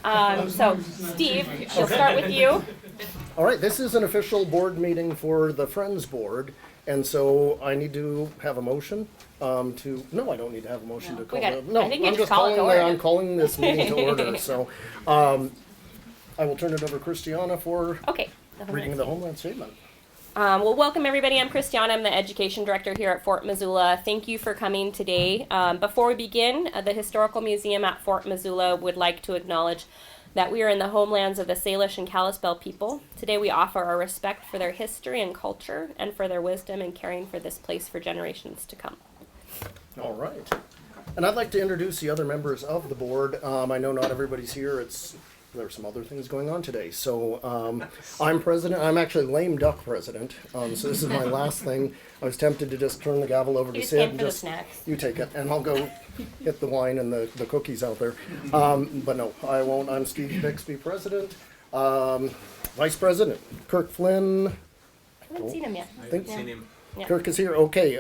So, Steve, we'll start with you. All right, this is an official board meeting for the Friends Board, and so I need to have a motion no, I don't need to have a motion to call I think you just call it to order. I'm calling this meeting to order, so I will turn it over to Christiana for reading the Homeland Statement. Well, welcome everybody. I'm Christiana. I'm the Education Director here at Fort Missoula. Thank you for coming today. Before we begin, the Historical Museum at Fort Missoula would like to acknowledge that we are in the homelands of the Salish and Kalispel people. Today we offer our respect for their history and culture and for their wisdom in caring for this place for generations to come. All right. And I'd like to introduce the other members of the board. I know not everybody's here. There's some other things going on today. So I'm president. I'm actually lame duck president. So this is my last thing. I was tempted to just turn the gavel over to Sid and just you take it, and I'll go get the wine and the cookies out there. But no, I won't. I'm Steve Bixby, president. Vice president Kirk Flynn. I haven't seen him yet. I haven't seen him. Yeah. Kirk is here. Okay.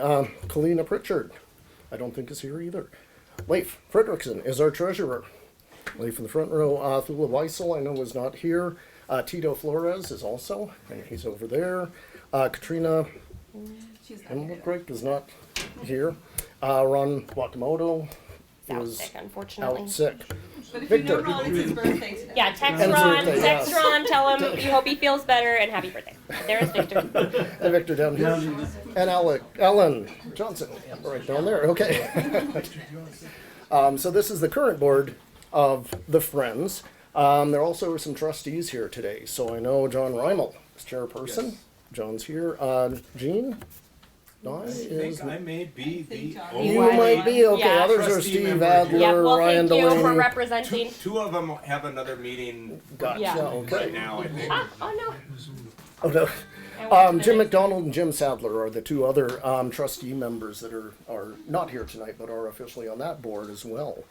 Kalina Pritchard. I don't think is here either. Leif Fredrickson is our treasurer. Leif in the front row. Thula Weissel, I know, is not here. Tito Flores is also, and he's over there. Katrina Hemmelkrieg is not here. Ron Wakamoto is sick, unfortunately. out sick. But if Victor. you know Ron, it's his birthday today. Yeah, text And Ron, birthday, text yes. Ron, tell him you hope he feels better and happy birthday. There's Victor. And Victor down here. And Ellen Johnson, right down there. Okay. So this is the current board of the Friends. There also are some trustees here today. So I know John Reimel is chairperson. Yes. John's here. Jean? I think I may be the You only might be. Okay, Yeah. others are Trustee Steve member Adler, Yeah, well, Ryan thank you for Delaney. representing. Two of them have another meeting Gotcha, Yeah. okay. right now, I think. Oh, Oh, no. no. Jim McDonald and Jim Sadler are the two other trustee members that are not here tonight, but are officially on that board as well.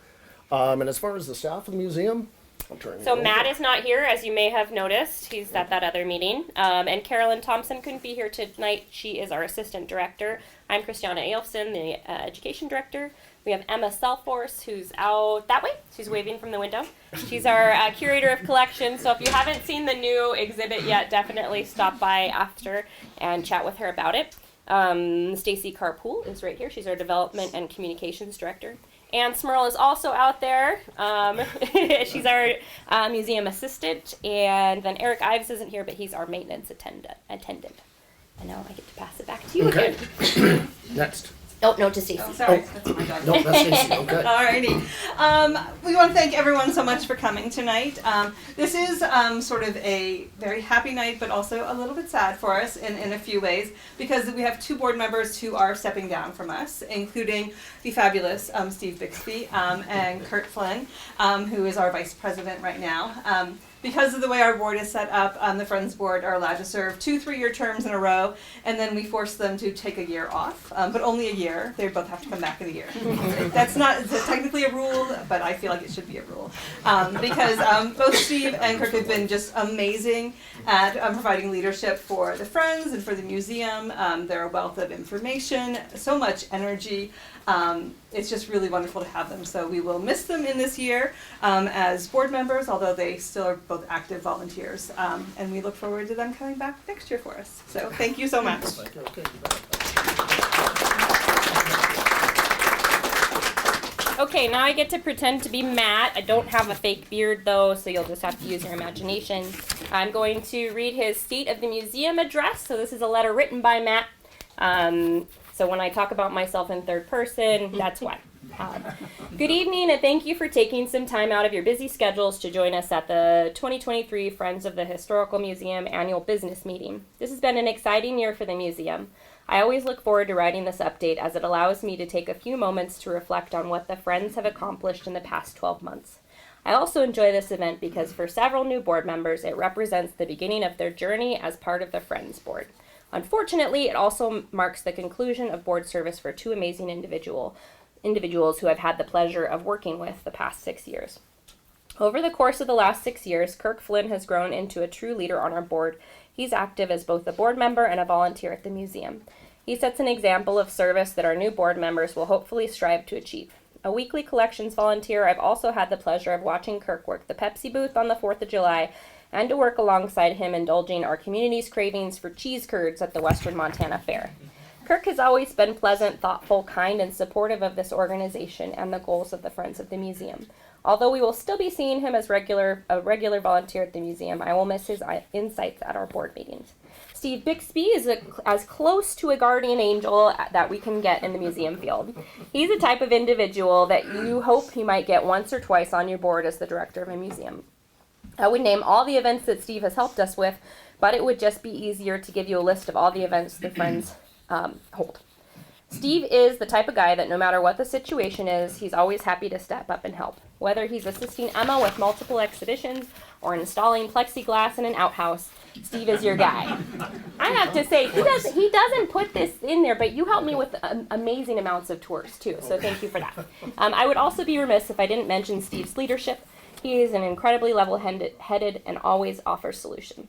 And as far as the staff of the museum, I'll turn it So over. Matt is not here, as you may have noticed. He's at that other meeting. And Carolyn Thompson couldn't be here tonight. She is our assistant director. I'm Christiana Aelfson, the education director. We have Emma Selforce, who's out that way. She's waving from the window. She's our curator of collections. So if you haven't seen the new exhibit yet, definitely stop by after and chat with her about it. Stacy Carpool is right here. She's our development and communications director. Ann Smurl is also out there. She's our museum assistant. And then Eric Ives isn't here, but he's our maintenance attendant. And now I get to pass it back to you Okay. again. Next. Oh, no, to Stacy. Oh, sorry, that's my dog. No, that's Stacy. Okay. Alrighty. We want to thank everyone so much for coming tonight. This is sort of a very happy night, but also a little bit sad for us in a few ways, because we have two board members who are stepping down from us, including the fabulous Steve Bixby and Kurt Flynn, who is our vice president right now. Because of the way our board is set up, the Friends Board are allowed to serve 2 3-year terms in a row, and then we force them to take a year off, but only a year. They both have to come back in a year. That's not technically a rule, but I feel like it should be a rule. Because both Steve and Kirk have been just amazing at providing leadership for the Friends and for the museum. They're a wealth of information, so much energy. It's just really wonderful to have them. So we will miss them in this year as board members, although they still are both active volunteers. And we look forward to them coming back next year for us. So thank you so much. Okay. Okay, now I get to pretend to be Matt. I don't have a fake beard, though, so you'll just have to use your imagination. I'm going to read his State of the Museum address. So this is a letter written by Matt. So when I talk about myself in third person, that's why. Good evening, and thank you for taking some time out of your busy schedules to join us at the 2023 Friends of the Historical Museum annual business meeting. This has been an exciting year for the museum. I always look forward to writing this update as it allows me to take a few moments to reflect on what the Friends have accomplished in the past 12 months. I also enjoy this event because for several new board members, it represents the beginning of their journey as part of the Friends Board. Unfortunately, it also marks the conclusion of board service for 2 amazing individuals who I've had the pleasure of working with the past 6 years. Over the course of the last 6 years, Kirk Flynn has grown into a true leader on our board. He's active as both a board member and a volunteer at the museum. He sets an example of service that our new board members will hopefully strive to achieve. A weekly collections volunteer, I've also had the pleasure of watching Kirk work the Pepsi booth on the 4th of July and to work alongside him indulging our community's cravings for cheese curds at the Western Montana Fair. Kirk has always been pleasant, thoughtful, kind, and supportive of this organization and the goals of the Friends of the Museum. Although we will still be seeing him as a regular volunteer at the museum, I will miss his insights at our board meetings. Steve Bixby is as close to a guardian angel that we can get in the museum field. He's the type of individual that you hope you might get once or twice on your board as the director of a museum. I would name all the events that Steve has helped us with, but it would just be easier to give you a list of all the events the Friends hold. Steve is the type of guy that no matter what the situation is, he's always happy to step up and help. Whether he's assisting Emma with multiple exhibitions or installing plexiglass in an outhouse, Steve is your guy. I have to say, he doesn't put this in there, but you helped me with amazing amounts of tours too, so thank you for that. I would also be remiss if I didn't mention Steve's leadership. He is an incredibly level-headed and always offers solutions.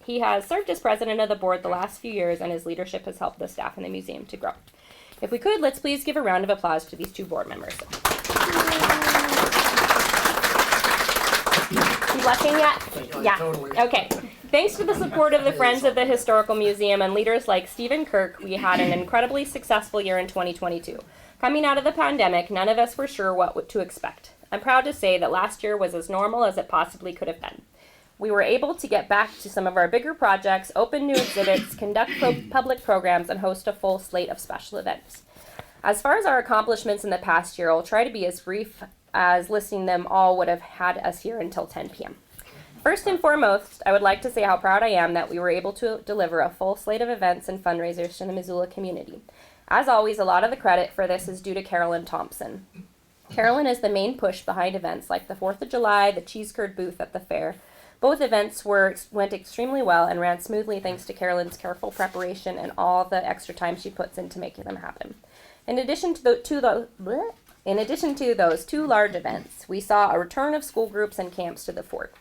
He has served as president of the board the last few years, and his leadership has helped the staff in the museum to grow. If we could, let's please give a round of applause to these two board members. You blushing yet? Yeah. Totally. Okay. Thanks to the support of the Friends of the Historical Museum and leaders like Stephen Kirk, we had an incredibly successful year in 2022. Coming out of the pandemic, none of us were sure what to expect. I'm proud to say that last year was as normal as it possibly could have been. We were able to get back to some of our bigger projects, open new exhibits, conduct public programs, and host a full slate of special events. As far as our accomplishments in the past year, I'll try to be as brief as listing them all would have had us here until 10 p.m. First and foremost, I would like to say how proud I am that we were able to deliver a full slate of events and fundraisers to the Missoula community. As always, a lot of the credit for this is due to Carolyn Thompson. Carolyn is the main push behind events like the 4th of July, the cheese curd booth at the fair. Both events went extremely well and ran smoothly thanks to Carolyn's careful preparation and all the extra time she puts into making them happen. In addition to those two large events, we saw a return of school groups and camps to the fort.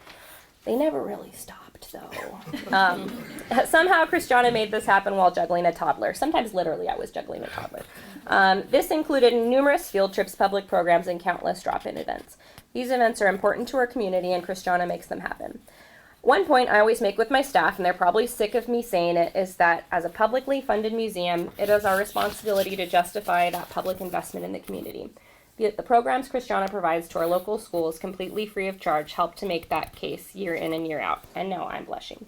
They never really stopped, though. Somehow, Christiana made this happen while juggling a toddler. Sometimes, literally, I was juggling a toddler. This included numerous field trips, public programs, and countless drop-in events. These events are important to our community, and Christiana makes them happen. One point I always make with my staff, and they're probably sick of me saying it, is that as a publicly funded museum, it is our responsibility to justify that public investment in the community. The programs Christiana provides to our local schools, completely free of charge, help to make that case year in and year out. And no, I'm blushing.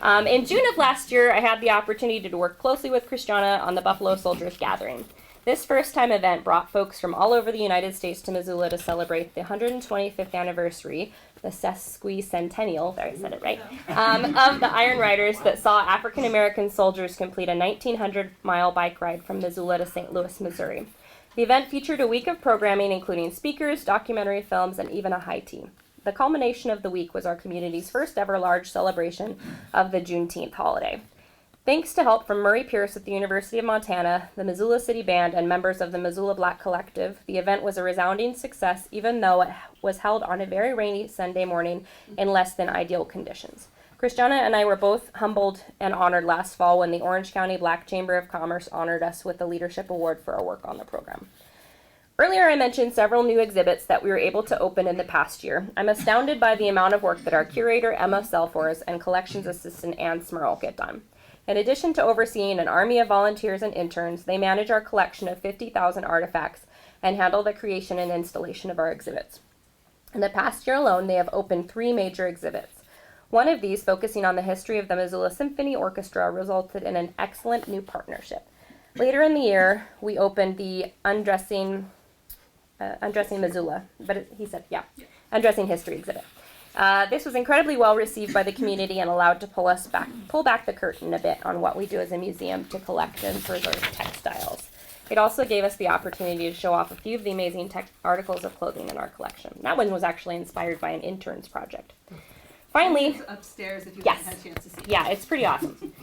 In June of last year, I had the opportunity to work closely with Christiana on the Buffalo Soldiers Gathering. This first-time event brought folks from all over the United States to Missoula to celebrate the 125th anniversary, the sesquicentennial, there I said it right, of the Iron Riders that saw African-American soldiers complete a 1,900-mile bike ride from Missoula to St. Louis, Missouri. The event featured a week of programming including speakers, documentary films, and even a high tea. The culmination of the week was our community's first ever large celebration of the Juneteenth holiday. Thanks to help from Murray Pierce at the University of Montana, the Missoula City Band, and members of the Missoula Black Collective, the event was a resounding success even though it was held on a very rainy Sunday morning in less than ideal conditions. Christiana and I were both humbled and honored last fall when the Orange County Black Chamber of Commerce honored us with the Leadership Award for our work on the program. Earlier I mentioned several new exhibits that we were able to open in the past year. I'm astounded by the amount of work that our curator Emma Selfors and collections assistant Ann Smurl get done. In addition to overseeing an army of volunteers and interns, they manage our collection of 50,000 artifacts and handle the creation and installation of our exhibits. In the past year alone, they have opened 3 major exhibits. One of these, focusing on the history of the Missoula Symphony Orchestra, resulted in an excellent new partnership. Later in the year, we opened the Undressing Missoula, Undressing History exhibit. This was incredibly well received by the community and allowed to pull back the curtain a bit on what we do as a museum to collect and preserve textiles. It also gave us the opportunity to show off a few of the amazing articles of clothing in our collection. That one was actually inspired by an intern's project. Finally, It's upstairs if you yes. haven't had a chance to see it. Yeah, it's pretty awesome.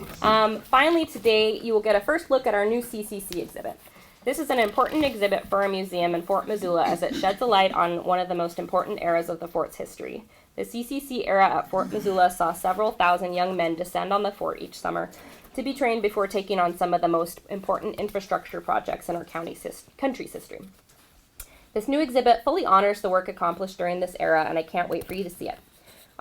Finally, today you will get a first look at our new CCC exhibit. This is an important exhibit for our museum in Fort Missoula as it sheds a light on one of the most important eras of the fort's history. The CCC era at Fort Missoula saw several thousand young men descend on the fort each summer to be trained before taking on some of the most important infrastructure projects in our country's history. This new exhibit fully honors the work accomplished during this era, and I can't wait for you to see it.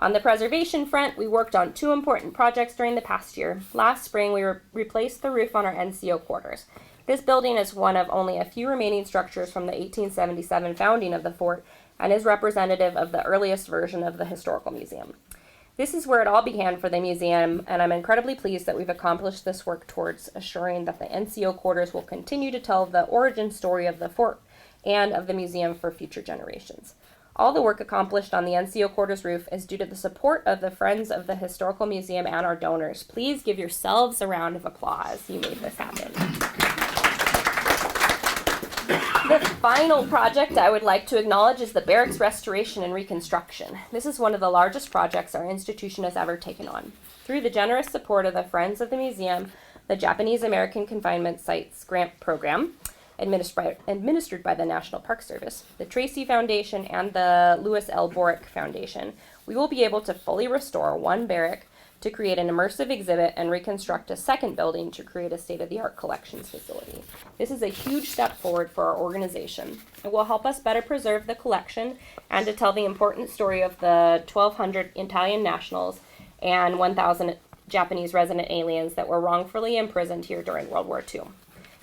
On the preservation front, we worked on 2 important projects during the past year. Last spring, we replaced the roof on our NCO quarters. This building is one of only a few remaining structures from the 1877 founding of the fort and is representative of the earliest version of the historical museum. This is where it all began for the museum, and I'm incredibly pleased that we've accomplished this work towards assuring that the NCO quarters will continue to tell the origin story of the fort and of the museum for future generations. All the work accomplished on the NCO quarters roof is due to the support of the Friends of the Historical Museum and our donors. Please give yourselves a round of applause. You made this happen. The final project I would like to acknowledge is the barracks restoration and reconstruction. This is one of the largest projects our institution has ever taken on. Through the generous support of the Friends of the Museum, the Japanese American Confinement Sites Grant Program, administered by the National Park Service, the Tracy Foundation, and the Lewis L. Borick Foundation, we will be able to fully restore one barrack to create an immersive exhibit and reconstruct a second building to create a state-of-the-art collections facility. This is a huge step forward for our organization. It will help us better preserve the collection and to tell the important story of the 1,200 Italian nationals and 1,000 Japanese resident aliens that were wrongfully imprisoned here during World War II.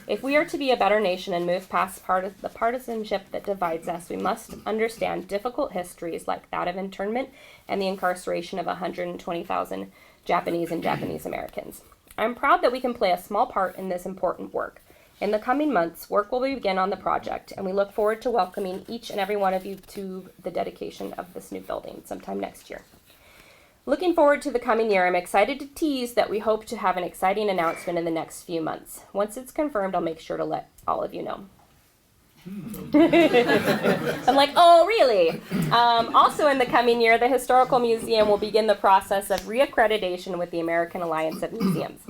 If we are to be a better nation and move past the partisanship that divides us, we must understand difficult histories like that of internment and the incarceration of 120,000 Japanese and Japanese Americans. I'm proud that we can play a small part in this important work. In the coming months, work will begin on the project, and we look forward to welcoming each and every one of you to the dedication of this new building sometime next year. Looking forward to the coming year, I'm excited to tease that we hope to have an exciting announcement in the next few months. Once it's confirmed, I'll make sure to let all of you know. I'm like, oh, really? Also in the coming year, the Historical Museum will begin the process of reaccreditation with the American Alliance of Museums.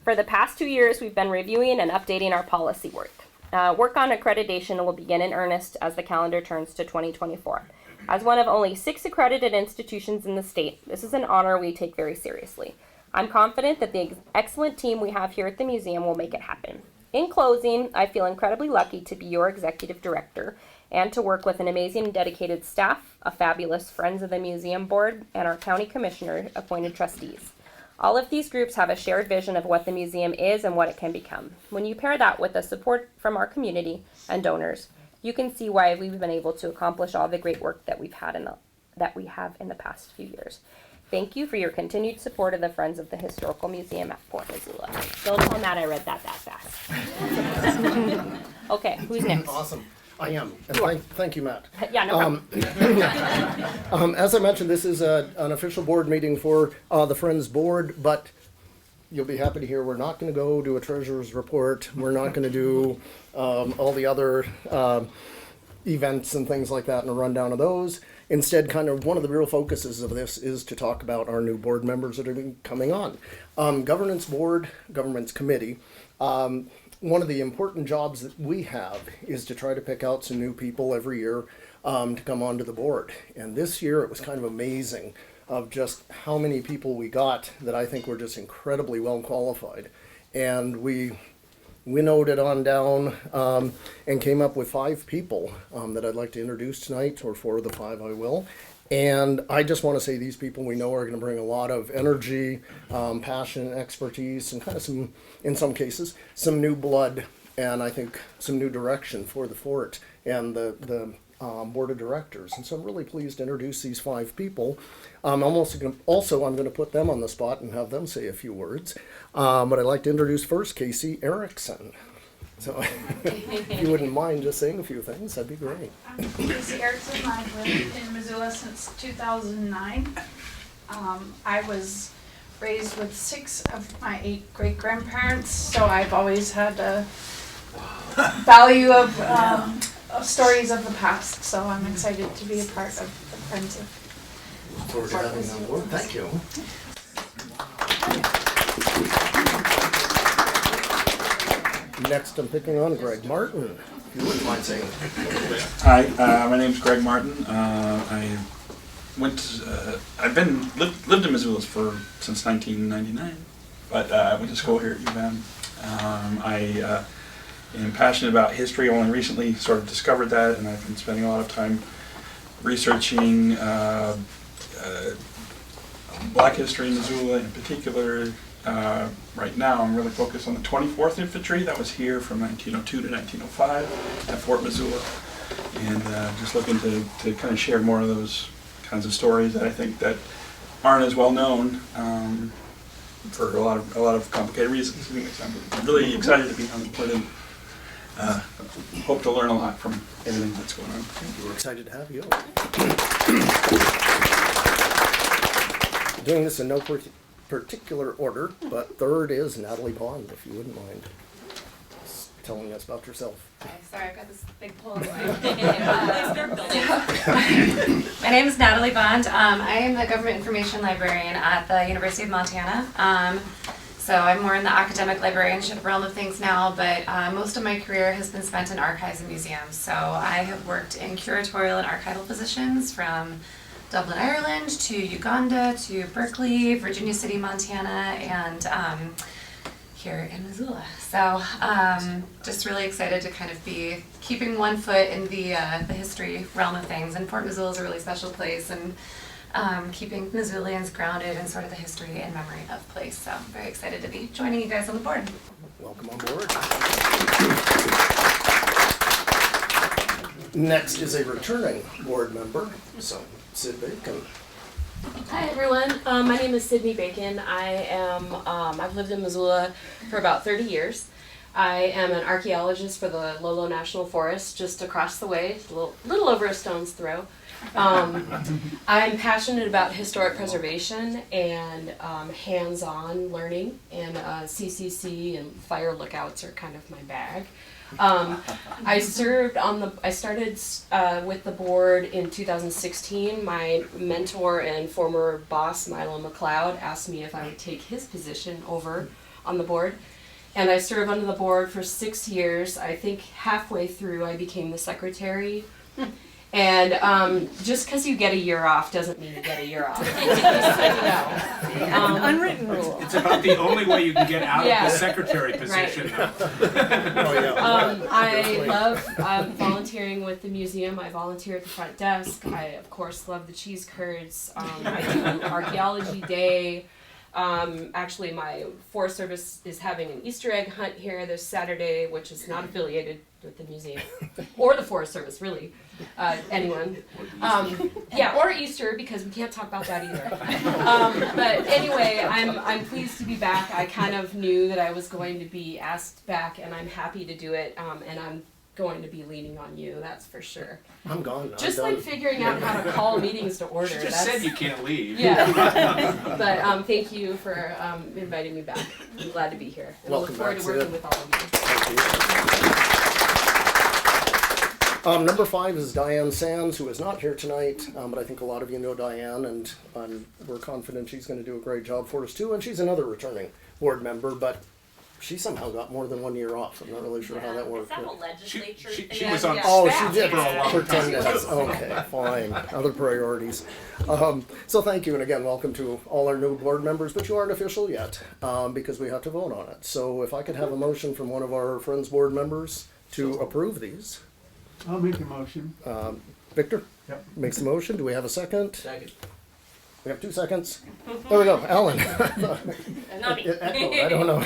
For the past 2 years, we've been reviewing and updating our policy work. Work on accreditation will begin in earnest as the calendar turns to 2024. As one of only 6 accredited institutions in the state, this is an honor we take very seriously. I'm confident that the excellent team we have here at the museum will make it happen. In closing, I feel incredibly lucky to be your executive director and to work with an amazing and dedicated staff, a fabulous Friends of the Museum board, and our county commissioner appointed trustees. All of these groups have a shared vision of what the museum is and what it can become. When you pair that with the support from our community and donors, you can see why we've been able to accomplish all the great work that we have in the past few years. Thank you for your continued support of the Friends of the Historical Museum at Fort Missoula. Don't tell Matt I read that fast. Okay, who's next? Awesome. I am. And thank you, Matt. Yeah, no problem. As I mentioned, this is an official board meeting for the Friends Board, but you'll be happy to hear we're not going to go do a treasurer's report. We're not going to do all the other events and things like that and a rundown of those. Instead, kind of one of the real focuses of this is to talk about our new board members that are coming on. Governance Board, Governance Committee. One of the important jobs that we have is to try to pick out some new people every year to come onto the board. And this year it was kind of amazing of just how many people we got that I think were just incredibly well qualified. And we winnowed it on down and came up with 5 people that I'd like to introduce tonight, or 4 of the 5 I will. And I just want to say these people we know are going to bring a lot of energy, passion, expertise, and kind of some, in some cases, some new blood, and I think some new direction for the fort and the board of directors. And so I'm really pleased to introduce these 5 people. I'm going to put them on the spot and have them say a few words. But I'd like to introduce first Casey Erickson. So if you wouldn't mind just saying a few things, that'd be great. I'm Casey Erickson. I've lived in Missoula since 2009. I was raised with 6 of my 8 great-grandparents, so I've always had a value of stories of the past, so I'm excited to be a part of the Friends of Forward to having you on board. Thank you. Next, I'm picking on Greg Martin. If you wouldn't mind saying. Hi, my name's Greg Martin. I lived in Missoula since 1999, but I went to school here at UVM. I am passionate about history. Only recently sort of discovered that, and I've been spending a lot of time researching Black history in Missoula in particular. Right now I'm really focused on the 24th Infantry that was here from 1902 to 1905 at Fort Missoula, and just looking to kind of share more of those kinds of stories that I think that aren't as well known for a lot of complicated reasons. I'm really excited to be on the board and hope to learn a lot from everything that's going on. We're excited to have you. Doing this in no particular order, but third is Natalie Bond, if you wouldn't mind telling us about yourself. Sorry, I've got this big pole. My name is Natalie Bond. I am the Government Information Librarian at the University of Montana. So I'm more in the academic librarianship realm of things now, but most of my career has been spent in archives and museums. So I have worked in curatorial and archival positions from Dublin, Ireland, to Uganda, to Berkeley, Virginia City, Montana, and here in Missoula. So just really excited to kind of be keeping one foot in the history realm of things. And Fort Missoula is a really special place, and keeping Missoulians grounded in sort of the history and memory of the place. So I'm very excited to be joining you guys on the board. Welcome on board. Next is a returning board member, so Sid Bacon. Hi everyone, my name is Sydney Bacon. I've lived in Missoula for about 30 years. I am an archaeologist for the Lolo National Forest just across the way, a little over a stone's throw. I'm passionate about historic preservation and hands-on learning, and CCC and fire lookouts are kind of my bag. I started with the board in 2016. My mentor and former boss, Milo McLeod, asked me if I would take his position over on the board. And I served under the board for 6 years. I think halfway through I became the secretary. And just because you get a year off doesn't mean you get a year off. Unwritten rule. It's about the only way you can get out of the secretary position. Oh, yeah. I love volunteering with the museum. I volunteer at the front desk. I, of course, love the cheese curds. I do archaeology day. Actually, my Forest Service is having an Easter egg hunt here this Saturday, which is not affiliated with the museum or the Forest Service, really. Anyone. Yeah, or Easter, because we can't talk about that either. But anyway, I'm pleased to be back. I kind of knew that I was going to be asked back, and I'm happy to do it. And I'm going to be leaning on you, that's for sure. I'm gone. Just like figuring out how to call meetings to order. She just said you can't leave. Yeah. But thank you for inviting me back. I'm glad to be here. And Welcome I look forward back, to working Sid. with all of you. Number 5 is Diane Sands, who is not here tonight, but I think a lot of you know Diane, and we're confident she's going to do a great job for us too. And she's another returning board member, but she somehow got more than 1 year off. I'm not really sure how that worked. Is that a legislature She thing? was on Oh, staff she did for a long for time. 10 days. Okay, fine. Other priorities. So thank you, and again, welcome to all our new board members, but you aren't official yet because we have to vote on it. So if I could have a motion from one of our Friends board members to approve these. I'll make a motion. Victor? Yep. Makes the motion. Do we have a second? Second. We have 2 seconds. There we go. Alan. Not me. It echoed. I don't know.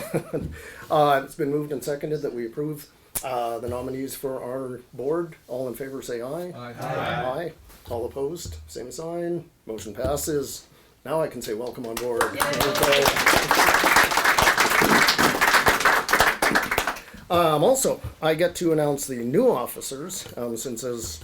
It's been moved and seconded that we approve the nominees for our board. All in favor say aye. Aye. Aye. All opposed, same sign. Motion passes. Now I can say welcome on board. Okay. Also, I get to announce the new officers, since as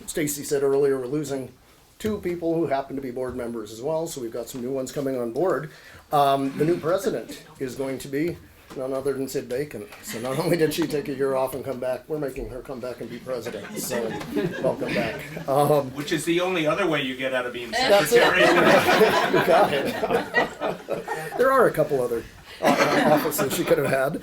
Stacy said earlier, we're losing 2 people who happen to be board members as well, so we've got some new ones coming on board. The new president is going to be none other than Sid Bacon. So not only did she take a year off and come back, we're making her come back and be president. So welcome back. Which is the only other way you get out of being That's it. secretary. You got it. There are a couple other offices she could have had.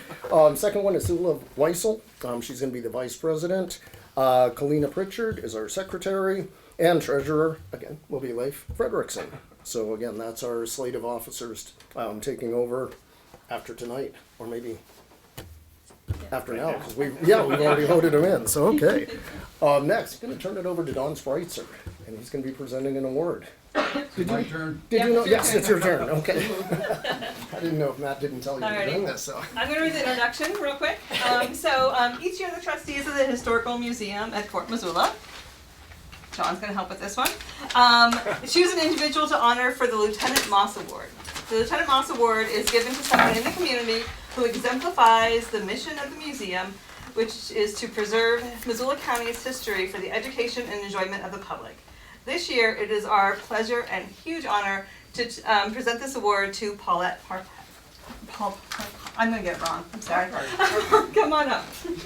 Second one is Sula Weissel. She's going to be the vice president. Kalina Pritchard is our secretary. And treasurer, again, will be Leif Frederickson. So again, that's our slate of officers taking over after tonight, or maybe After now, because we've already voted him in, so okay. Next, I'm going to turn it over to Don Spreitzer, and he's going to be presenting an award. My turn. Did you know? Yes, it's your turn. Okay. I didn't know if Matt didn't tell you you were Alrighty. doing this. So. I'm going to read the introduction real quick. Each year the trustees of the Historical Museum at Fort Missoula, John's going to help with this one, choose an individual to honor for the Lieutenant Moss Award. The Lieutenant Moss Award is given to someone in the community who exemplifies the mission of the museum, which is to preserve Missoula County's history for the education and enjoyment of the public. This year, it is our pleasure and huge honor to present this award to Paulette Parpart. I'm going to get it wrong. I'm sorry. Come on up. She's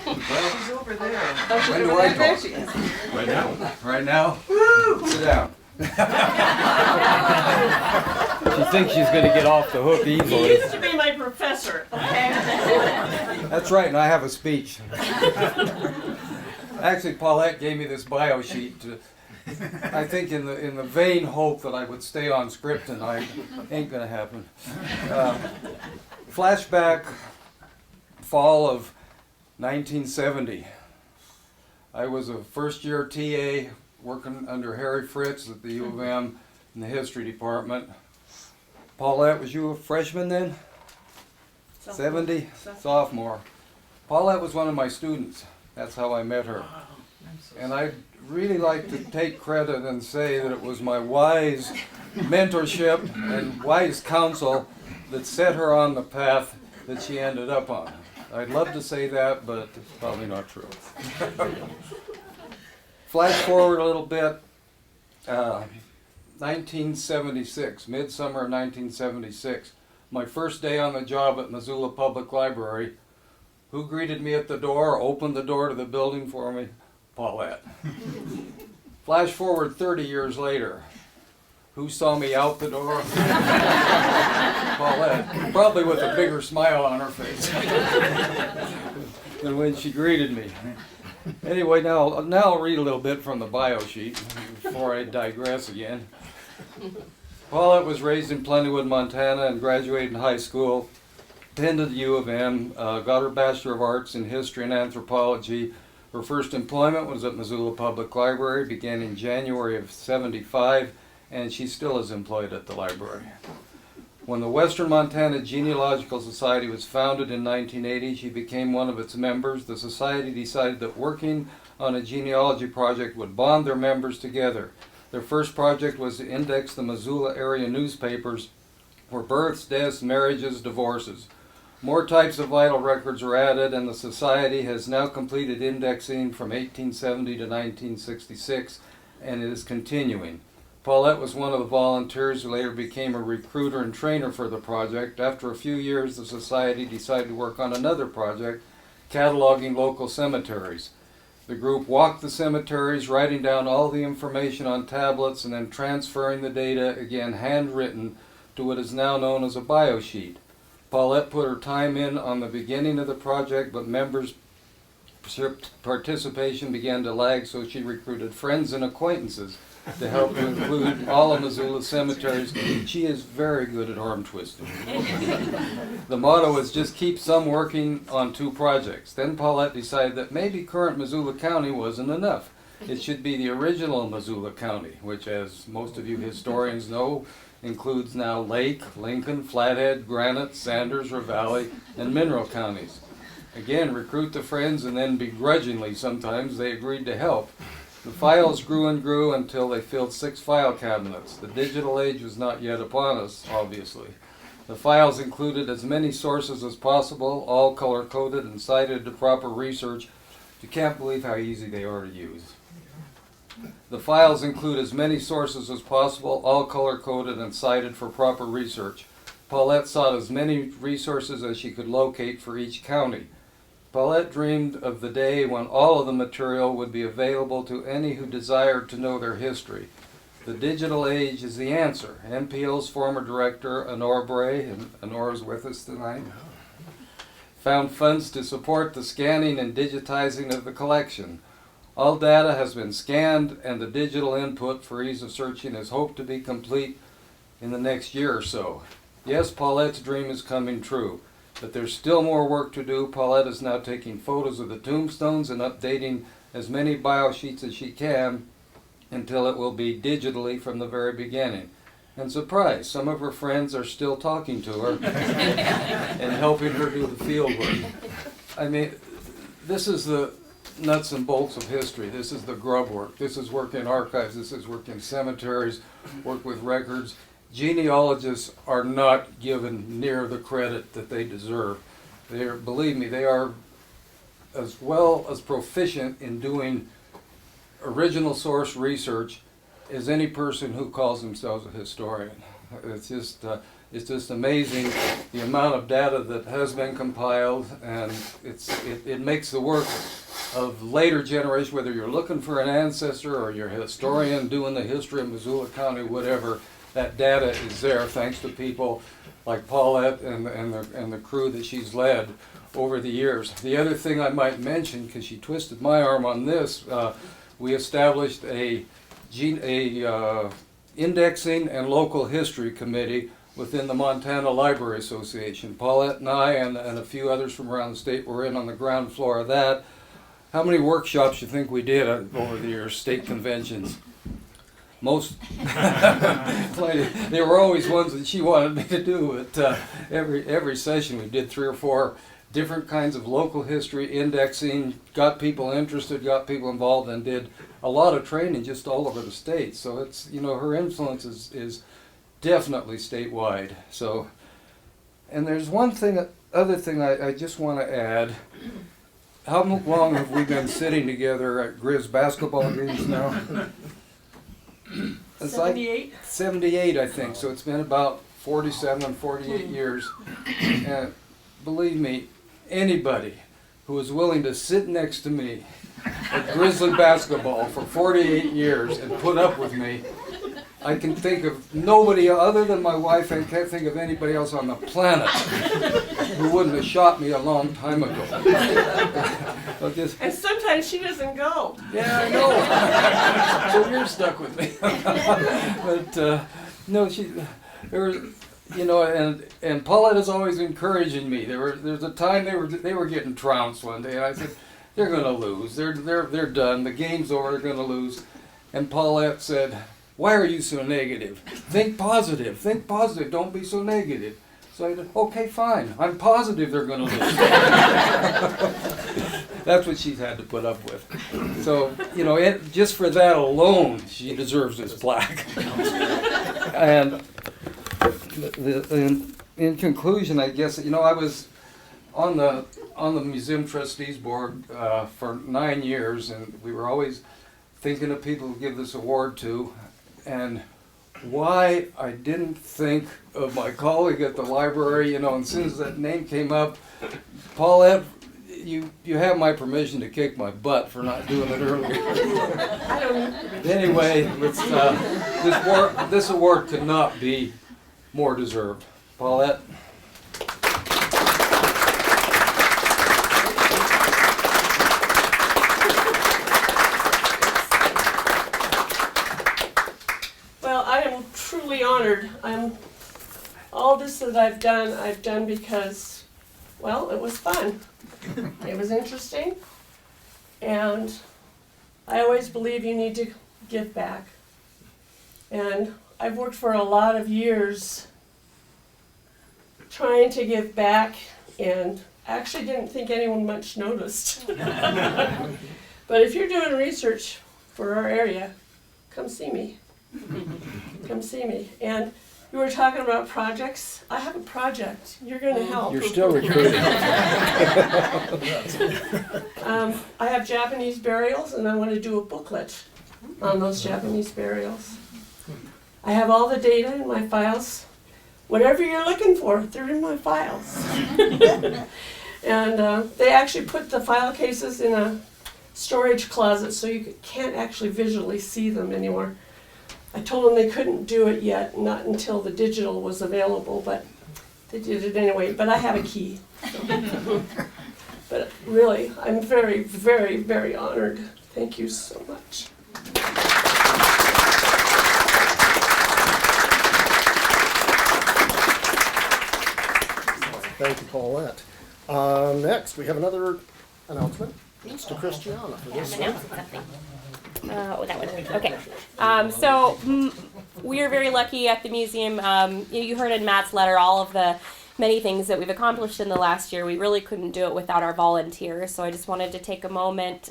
over there. Oh, she's When over do I there. There go? she is. Right now. Right now? Woo! Sit down. She thinks she's going to get off the hook easily. He used to be my professor. Okay. That's right, and I have a speech. Actually, Paulette gave me this bio sheet to, I think in the vain hope that I would stay on script tonight. Ain't gonna happen. Flashback, fall of 1970. I was a first-year TA working under Harry Fritz at the U of M in the history department. Paulette, was you a freshman then? 70? Sophomore. Paulette was one of my students. That's how I met her. And I'd really like to take credit and say that it was my wise mentorship and wise counsel that set her on the path that she ended up on. I'd love to say that, but it's probably not true. Flash forward a little bit. 1976, midsummer of 1976. My first day on the job at Missoula Public Library. Who greeted me at the door, opened the door to the building for me? Paulette. Flash forward 30 years later. Who saw me out the door? Paulette. Probably with a bigger smile on her face than when she greeted me. Anyway, now I'll read a little bit from the bio sheet before I digress again. Paulette was raised in Plentywood, Montana, and graduated in high school. Attended the U of M, got her Bachelor of Arts in History and Anthropology. Her first employment was at Missoula Public Library, began in January of '75, and she still is employed at the library. When the Western Montana Genealogical Society was founded in 1980, she became one of its members. The society decided that working on a genealogy project would bond their members together. Their first project was to index the Missoula area newspapers for births, deaths, marriages, divorces. More types of vital records were added, and the Society has now completed indexing from 1870 to 1966, and it is continuing. Paulette was one of the volunteers who later became a recruiter and trainer for the project. After a few years, the Society decided to work on another project, cataloging local cemeteries. The group walked the cemeteries, writing down all the information on tablets and then transferring the data, again handwritten, to what is now known as a bio sheet. Paulette put her time in on the beginning of the project, but members' participation began to lag, so she recruited friends and acquaintances to help to include all of Missoula's cemeteries. She is very good at arm twisting. The motto is just keep some working on two projects. Then Paulette decided that maybe current Missoula County wasn't enough. It should be the original Missoula County, which, as most of you historians know, includes now Lake, Lincoln, Flathead, Granite, Sanders, Ravalli, and Mineral counties. Again, recruit the friends, and then begrudgingly sometimes they agreed to help. The files grew and grew until they filled 6 file cabinets. The digital age was not yet upon us, obviously. The files included as many sources as possible, all color-coded and cited to proper research. You can't believe how easy they are to use. The files include as many sources as possible, all color-coded and cited for proper research. Paulette sought as many resources as she could locate for each county. Paulette dreamed of the day when all of the material would be available to any who desired to know their history. The digital age is the answer. MPL's former director, Honor Bray, and Honor is with us tonight, found funds to support the scanning and digitizing of the collection. All data has been scanned, and the digital input for ease of searching is hoped to be complete in the next year or so. Yes, Paulette's dream is coming true. But there's still more work to do. Paulette is now taking photos of the tombstones and updating as many bio sheets as she can until it will be digitally from the very beginning. And surprise, some of her friends are still talking to her and helping her do the field work. I mean, this is the nuts and bolts of history. This is the grub work. This is work in archives. This is work in cemeteries, work with records. Genealogists are not given near the credit that they deserve. They are, believe me, they are as well as proficient in doing original source research as any person who calls themselves a historian. It's just amazing the amount of data that has been compiled, and it makes the work of later generations, whether you're looking for an ancestor or you're a historian doing the history of Missoula County, whatever, that data is there thanks to people like Paulette and the crew that she's led over the years. The other thing I might mention, because she twisted my arm on this, we established a indexing and local history committee within the Montana Library Association. Paulette and I and a few others from around the state were in on the ground floor of that. How many workshops you think we did over the years, state conventions? Most. There were always ones that she wanted me to do, but every session we did 3 or 4 different kinds of local history indexing, got people interested, got people involved, and did a lot of training just all over the state. So it's, you know, her influence is definitely statewide. So, and there's one thing, other thing I just want to add. How long have we been sitting together at Grizz basketball games now? It's 78? Like 78, I think. So it's been about 47, 48 years. And believe me, anybody who is willing to sit next to me at Grizzly basketball for 48 years and put up with me, I can think of nobody other than my wife, and can't think of anybody else on the planet who wouldn't have shot me a long time ago. And sometimes she doesn't go. Yeah, I know. So you're stuck with me. But no, there was, you know, and Paulette is always encouraging me. There's a time they were getting trounced one day, and I said, they're going to lose. They're done. The game's over. They're going to lose. And Paulette said, why are you so negative? Think positive. Think positive. Don't be so negative. So I said, okay, fine. I'm positive they're going to lose. That's what she's had to put up with. So, you know, just for that alone, she deserves this plaque. And in conclusion, I guess, you know, I was on the museum trustees board for 9 years, and we were always thinking of people to give this award to. And why I didn't think of my colleague at the library, you know, and as soon as that name came up, Paulette, you have my permission to kick my butt for not doing it earlier. I don't. Anyway, this award could not be more deserved. Paulette. Truly honored. All this that I've done because, well, it was fun. It was interesting, and I always believe you need to give back. And I've worked for a lot of years trying to give back, and actually didn't think anyone much noticed. But if you're doing research for our area, come see me. Come see me. And you were talking about projects. I have a project. You're going to help. You're still recruiting. I have Japanese burials, and I want to do a booklet on those Japanese burials. I have all the data in my files. Whatever you're looking for, they're in my files. And they actually put the file cases in a storage closet so you can't actually visually see them anymore. I told them they couldn't do it yet, not until the digital was available, but they did it anyway. But I have a key. So. But really, I'm very, very, very honored. Thank you so much. Thank you, Paulette. Next, we have another announcement. It's to Christiana for this I'm one. announcing something. That one. Okay. We are very lucky at the museum. You heard in Matt's letter all of the many things that we've accomplished in the last year. We really couldn't do it without our volunteers. So I just wanted to take a moment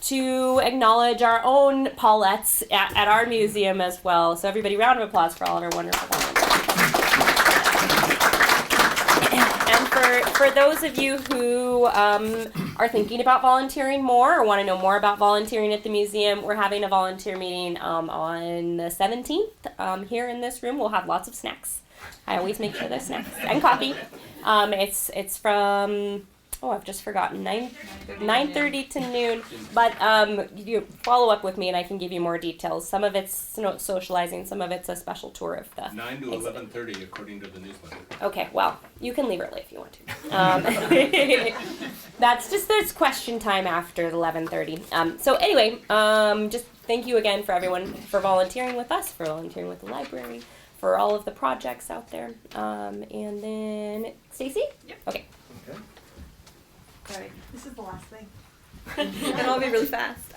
to acknowledge our own Paulettes at our museum as well. So everybody, round of applause for all of our wonderful volunteers. And for those of you who are thinking about volunteering more or want to know more about volunteering at the museum, we're having a volunteer meeting on the 17th here in this room. We'll have lots of snacks. I always make sure there's snacks and coffee. It's from I've just forgotten 9:30 to noon. But you follow up with me and I can give you more details. Some of it's socializing, some of it's a special tour of the 9 to 11:30 according to the newsletter. Okay, well, you can leave early if you want to. That's question time after 11:30. So anyway, just thank you again for everyone for volunteering with us, for volunteering with the library, for all of the projects out there. And then Stacy? Yep. Okay. Sorry, this is the last thing. And I'll be really fast.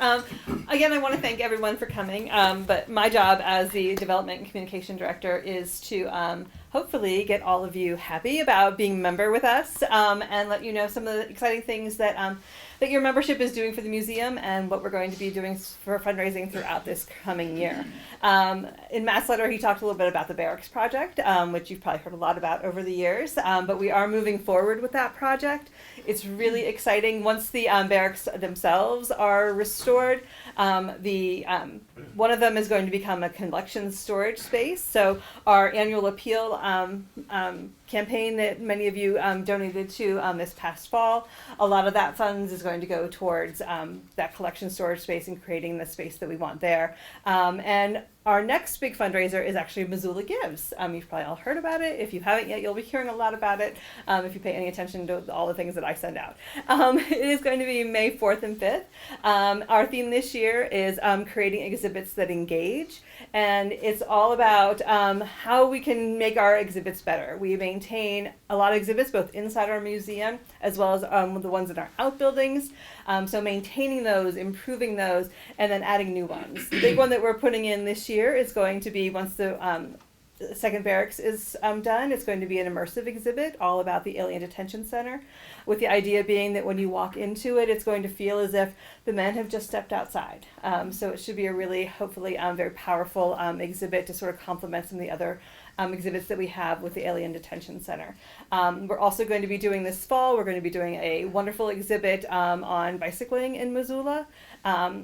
Again, I want to thank everyone for coming, but my job as the Development and Communication Director is to hopefully get all of you happy about being a member with us and let you know some of the exciting things that that your membership is doing for the museum and what we're going to be doing for fundraising throughout this coming year. In Matt's letter, he talked a little bit about the Barracks Project, which you've probably heard a lot about over the years, but we are moving forward with that project. It's really exciting. Once the barracks themselves are restored, one of them is going to become a collection storage space. So our annual appeal campaign that many of you donated to this past fall, a lot of that funds is going to go towards that collection storage space and creating the space that we want there. And our next big fundraiser is actually Missoula Gives. You've probably all heard about it. If you haven't yet, you'll be hearing a lot about it if you pay any attention to all the things that I send out. It is going to be May 4th and 5th. Our theme this year is creating exhibits that engage. And it's all about how we can make our exhibits better. We maintain a lot of exhibits both inside our museum as well as the ones in our outbuildings. So maintaining those, improving those, and then adding new ones. The big one that we're putting in this year is going to be, once the second barracks is done, it's going to be an immersive exhibit all about the Alien Detention Center, with the idea being that when you walk into it, it's going to feel as if the men have just stepped outside. So it should be a really, hopefully, very powerful exhibit to sort of complement some of the other exhibits that we have with the Alien Detention Center. We're also going to be doing this fall, we're going to be doing a wonderful exhibit on bicycling in Missoula.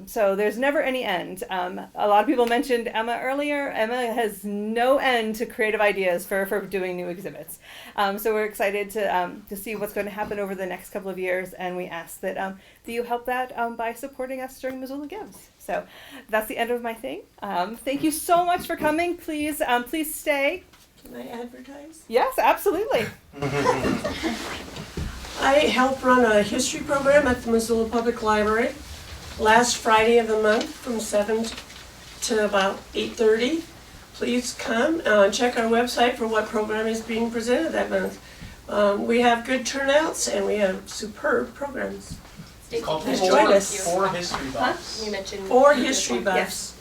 So there's never any end. A lot of people mentioned Emma earlier. Emma has no end to creative ideas for doing new exhibits. So we're excited to see what's going to happen over the next couple of years, and we ask that you help that by supporting us during Missoula Gives. So that's the end of my thing. Thank you so much for coming. Please stay. Can I advertise? Yes, absolutely. I help run a history program at the Missoula Public Library. Last Friday of the month from 7 to about 8:30. Please come check our website for what program is being presented that month. We have good turnouts and we have superb programs. It's called Just join us. Four history buffs. You mentioned 4 history buffs. Yes.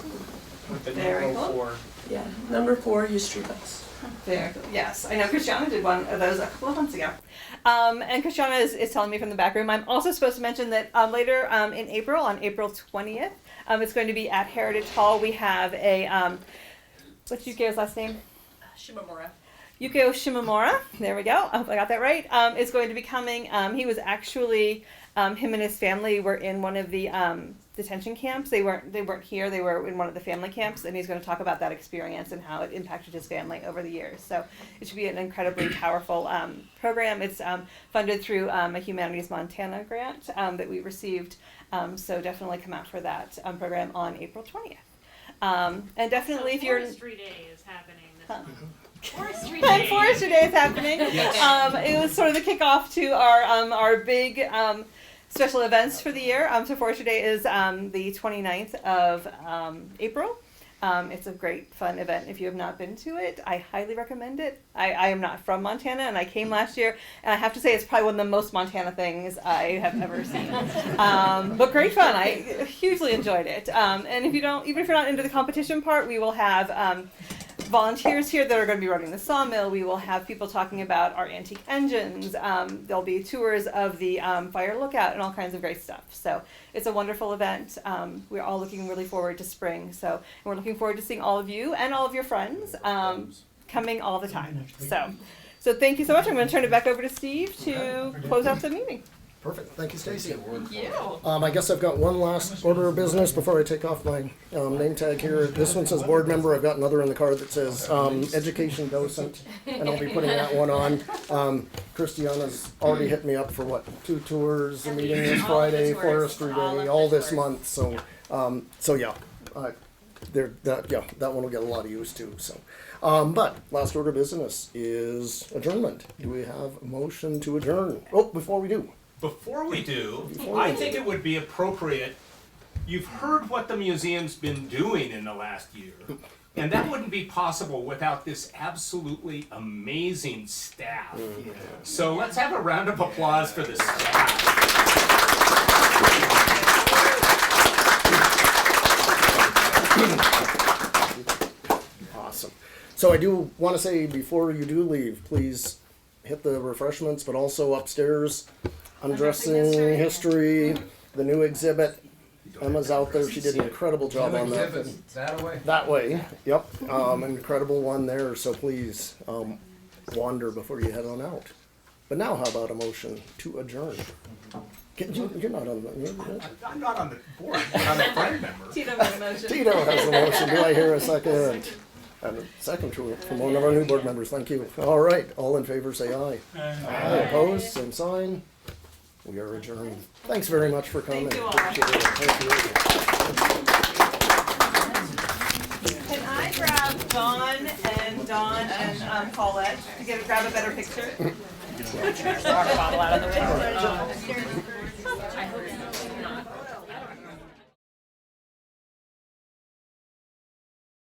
With the Very number cool. 4. Yeah, number 4 history buffs. Very cool. Yes, I know Christiana did one of those a couple of months ago. And Christiana is telling me from the back room. I'm also supposed to mention that later in April, on April 20th, it's going to be at Heritage Hall. We have a, what's Yukio's last name? Shimamura. Yukio Shimamura, there we go, I hope I got that right, is going to be coming. He was actually, him and his family were in one of the detention camps. They weren't here, they were in one of the family camps, and he's going to talk about that experience and how it impacted his family over the years. So it should be an incredibly powerful program. It's funded through a Humanities Montana grant that we received, so definitely come out for that program on April 20th. And definitely if you're... Forestry Day is happening this month. Forestry Day. Forestry Day is happening. Yes. It was sort of the kickoff to our big special events for the year. So Forestry Day is the 29th of April. It's a great, fun event. If you have not been to it, I highly recommend it. I am not from Montana, and I came last year, and I have to say it's probably one of the most Montana things I have ever seen. But great fun. I hugely enjoyed it. And if you don't, even if you're not into the competition part, we will have volunteers here that are going to be running the sawmill. We will have people talking about our antique engines. There'll be tours of the fire lookout and all kinds of great stuff. So it's a wonderful event. We're all looking really forward to spring. So and we're looking forward to seeing all of you and all of your friends coming all the time. So thank you so much. I'm going to turn it back over to Steve to close out the meeting. Perfect. Thank you, Stacy. You. I guess I've got one last order of business before I take off my name tag here. This one says board member. I've got another in the card that says education docent, and I'll be putting that one on. Christiana's already hit me up for what, 2 tours, a meeting this Friday, forestry day, all this month. So yeah, that one will get a lot of use too. So, but last order of business is adjournment. Do we have a motion to adjourn? Oh, before we do. Before we do, I think it would be appropriate, you've heard what the museum's been doing in the last year, and that wouldn't be possible without this absolutely amazing staff. So let's have a round of applause for the staff. Awesome. So I do want to say before you do leave, please hit the refreshments, but also upstairs. Undressing history, the new exhibit. Emma's out there. She did an incredible job on that. That way. Yep. Incredible one there. So please wander before you head on out. But now, how about a motion to adjourn? You're not on the. I'm not on the board, but I'm a friend member. Tito made a motion. Tito has the motion. Do I hear a second? And a second from one of our new board members. Thank you. All right. All in favor, say aye. Aye. Opposed? Same sign. We are adjourned. Thanks very much for coming. Thank you all. Appreciate it. Thank you. Can I grab Dawn and Paulette to grab a better picture? Water bottle out of the way.